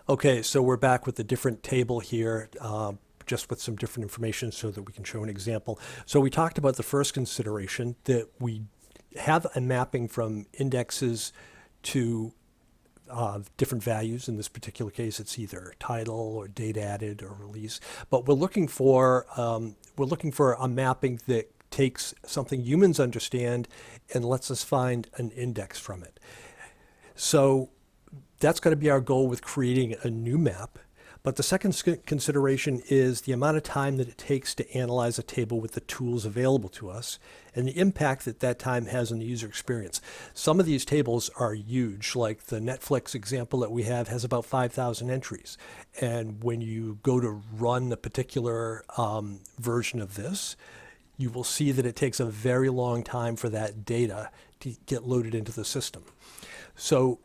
Okay, so we're back with a different table here, just with some different information so that we can show an example. So we talked about the first consideration that we have a mapping from indexes to different values. In this particular case, it's either title or date added or release. But we're looking for a mapping that takes something humans understand and lets us find an index from it. So that's going to be our goal with creating a new map. But the second consideration is the amount of time that it takes to analyze a table with the tools available to us and the impact that that time has on the user experience. Some of these tables are huge, like the Netflix example that we have has about 5,000 entries. And when you go to run a particular version of this, you will see that it takes a very long time for that data to get loaded into the system. So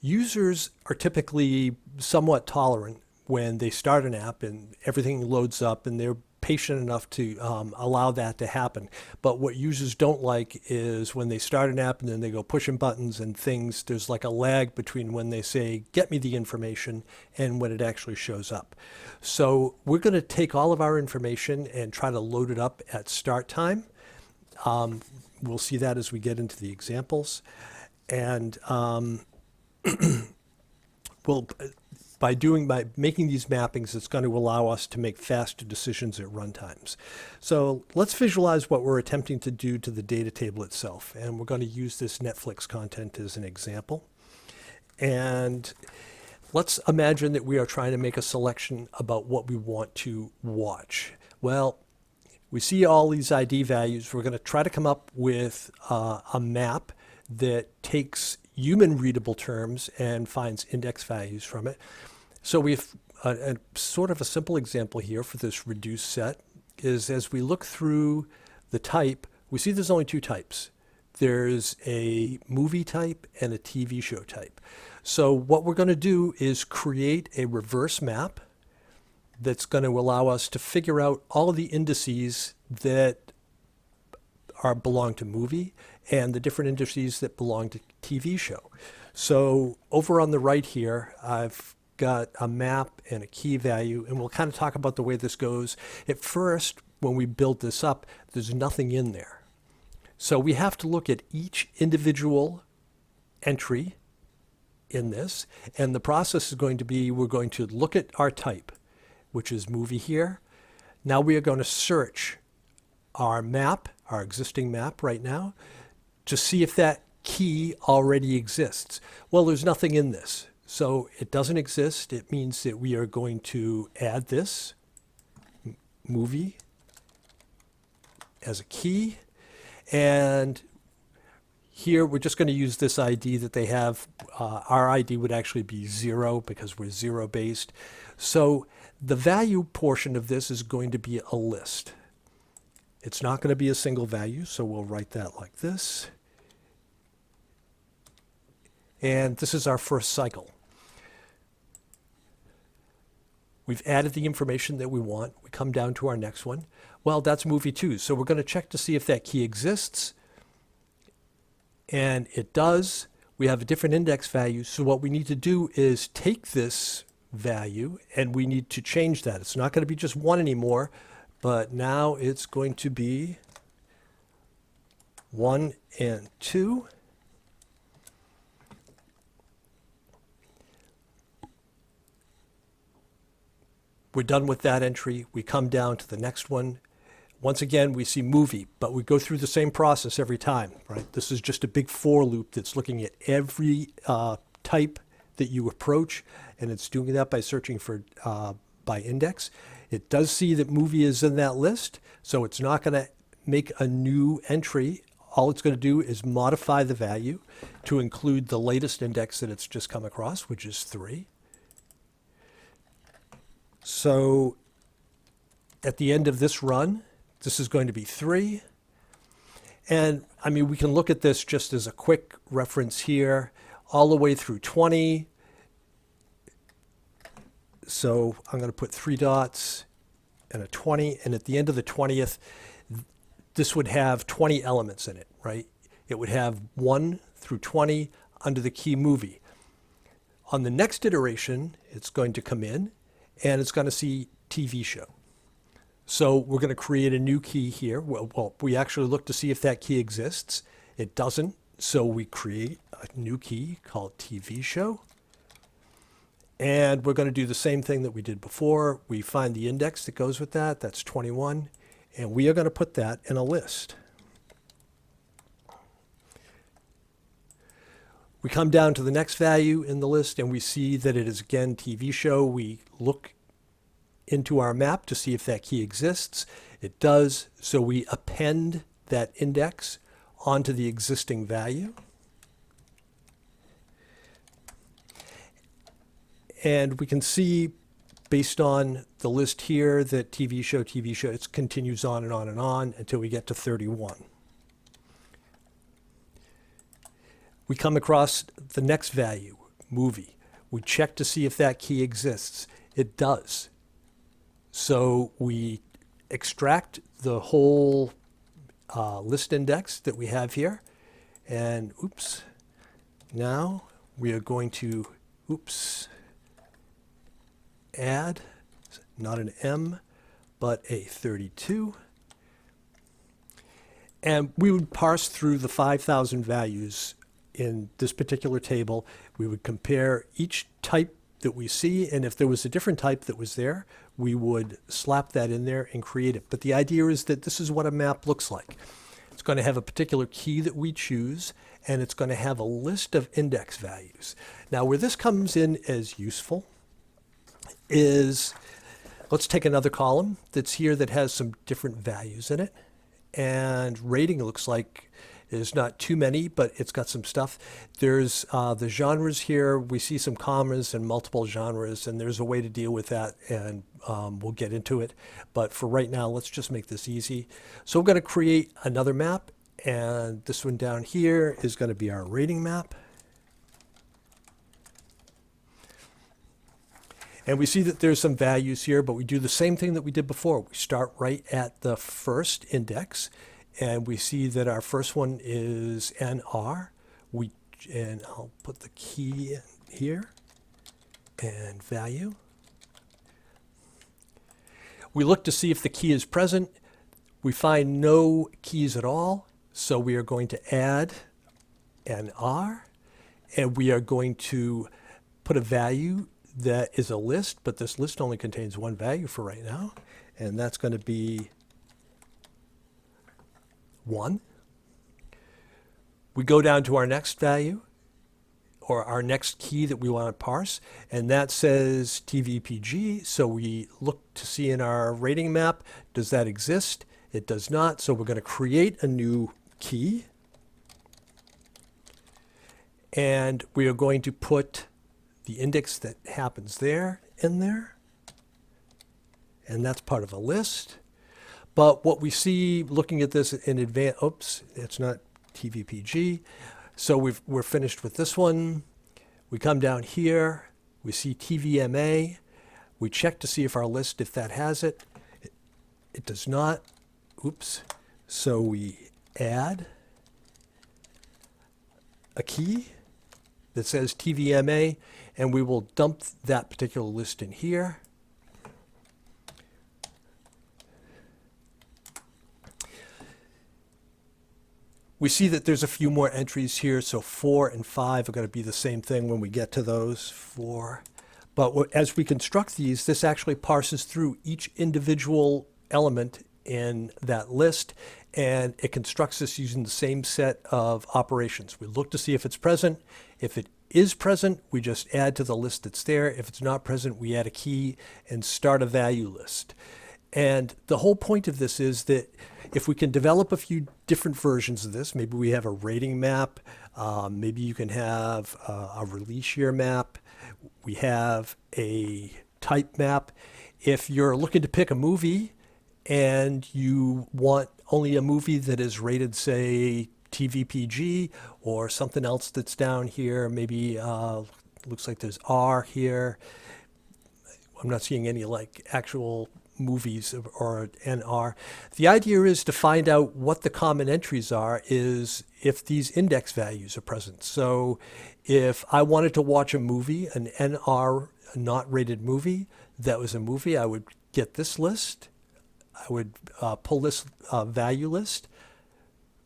users are typically somewhat tolerant when they start an app and everything loads up, and they're patient enough to allow that to happen. But what users don't like is when they start an app and then they go pushing buttons and things, there's like a lag between when they say, get me the information, and when it actually shows up. So we're going to take all of our information and try to load it up at start time. We'll see that as we get into the examples. And we'll by making these mappings, it's going to allow us to make faster decisions at runtimes. So let's visualize what we're attempting to do to the data table itself. And we're going to use this Netflix content as an example. And let's imagine that we are trying to make a selection about what we want to watch. Well, we see all these ID values. We're going to try to come up with a map that takes human readable terms and finds index values from it. So we've a sort of a simple example here for this reduced set is as we look through the type, we see there's only two types. There's a movie type and a TV show type. So what we're going to do is create a reverse map that's going to allow us to figure out all of the indices that belong to movie and the different indices that belong to TV show. So over on the right here, I've got a map and a key value, and we'll kind of talk about the way this goes. At first, when we build this up, there's nothing in there. So we have to look at each individual entry in this, and the process is going to be, we're going to look at our type, which is movie here. Now we are going to search our map, our existing map right now, to see if that key already exists. Well, there's nothing in this. So it doesn't exist. It means that we are going to add this movie as a key. And here we're just going to use this ID that they have. Our ID would actually be 0 because we're 0 based. So the value portion of this is going to be a list. It's not going to be a single value, so we'll write that like this. And this is our first cycle. We've added the information that we want. We come down to our next one. Well, that's movie 2. So we're going to check to see if that key exists. And it does. We have a different index value. So what we need to do is take this value and we need to change that. It's not going to be just 1 anymore, but now it's going to be 1 and 2. We're done with that entry. We come down to the next one. Once again, we see movie, but we go through the same process every time, right? This is just a big for loop that's looking at every type that you approach, and it's doing that by searching for by index. It does see that movie is in that list, so it's not going to make a new entry. All it's going to do is modify the value to include the latest index that it's just come across, which is 3. So at the end of this run, this is going to be 3. And I mean, we can look at this just as a quick reference here, all the way through 20. So I'm going to put 3 dots and a 20. And at the end of the 20th, this would have 20 elements in it, right? It would have 1 through 20 under the key movie. On the next iteration, it's going to come in and it's going to see TV show. So we're going to create a new key here. Well, we actually look to see if that key exists. It doesn't, so we create a new key called TV show. And we're going to do the same thing that we did before. We find the index that goes with that. That's 21. And we are going to put that in a list. We come down to the next value in the list and we see that it is again TV show. We look into our map to see if that key exists. It does, so we append that index onto the existing value. And we can see based on the list here that TV show, it continues on and on and on until we get to 31. We come across the next value, movie. We check to see if that key exists. It does. So we extract the whole list index that we have here. And oops, now we are going to, add, not an M, but a 32. And we would parse through the 5,000 values in this particular table. We would compare each type that we see, and if there was a different type that was there, we would slap that in there and create it. But the idea is that this is what a map looks like. It's going to have a particular key that we choose, and it's going to have a list of index values. Now, where this comes in as useful is, let's take another column that's here that has some different values in it. And rating looks like there's not too many, but it's got some stuff. There's the genres here. We see some commas and multiple genres, and there's a way to deal with that, and we'll get into it. But for right now, let's just make this easy. So we're going to create another map, and this one down here is going to be our rating map. And we see that there's some values here, but we do the same thing that we did before. We start right at the first index, and we see that our first one is NR. And I'll put the key in here and value. We look to see if the key is present. We find no keys at all, so we are going to add NR, and we are going to put a value that is a list, but this list only contains one value for right now, and that's going to be 1. We go down to our next value, or our next key that we want to parse, and that says TVPG. So we look to see in our rating map, does that exist? It does not, so we're going to create a new key, and we are going to put the index that happens there in there, and that's part of a list. But what we see looking at this in advance, oops, it's not TVPG. So we're finished with this one. We come down here, we see TVMA. We check to see if our list, if that has it. It does not, oops. So we add a key that says TVMA, and we will dump that particular list in here. We see that there's a few more entries here, so 4 and 5 are going to be the same thing when we get to those 4. But as we construct these, this actually parses through each individual element in that list, and it constructs this using the same set of operations. We look to see if it's present. If it is present, we just add to the list that's there. If it's not present, we add a key and start a value list. And the whole point of this is that if we can develop a few different versions of this, maybe we have a rating map, maybe you can have a release year map, we have a type map. If you're looking to pick a movie and you want only a movie that is rated, say, TVPG or something else that's down here, maybe looks like there's R here. I'm not seeing any like actual movies or NR. The idea is to find out what the common entries are is if these index values are present. So if I wanted to watch a movie, an NR not rated movie, that was a movie, I would get this list. I would pull this value list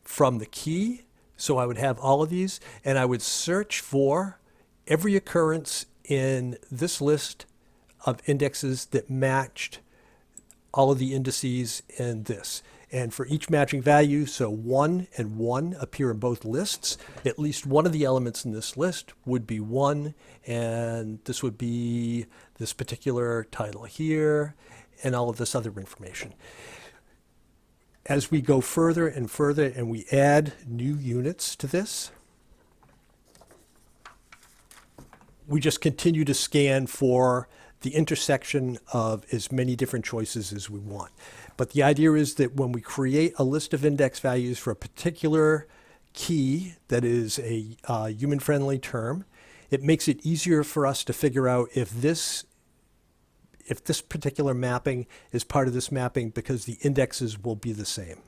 from the key. So I would have all of these, and I would search for every occurrence in this list of indexes that matched all of the indices in this. And for each matching value, so 1 and 1 appear in both lists, at least one of the elements in this list would be 1, and this would be this particular title here, and all of this other information. As we go further and further and we add new units to this, we just continue to scan for the intersection of as many different choices as we want. But the idea is that when we create a list of index values for a particular key that is a human-friendly term, it makes it easier for us to figure out if this particular mapping is part of this mapping because the indexes will be the same.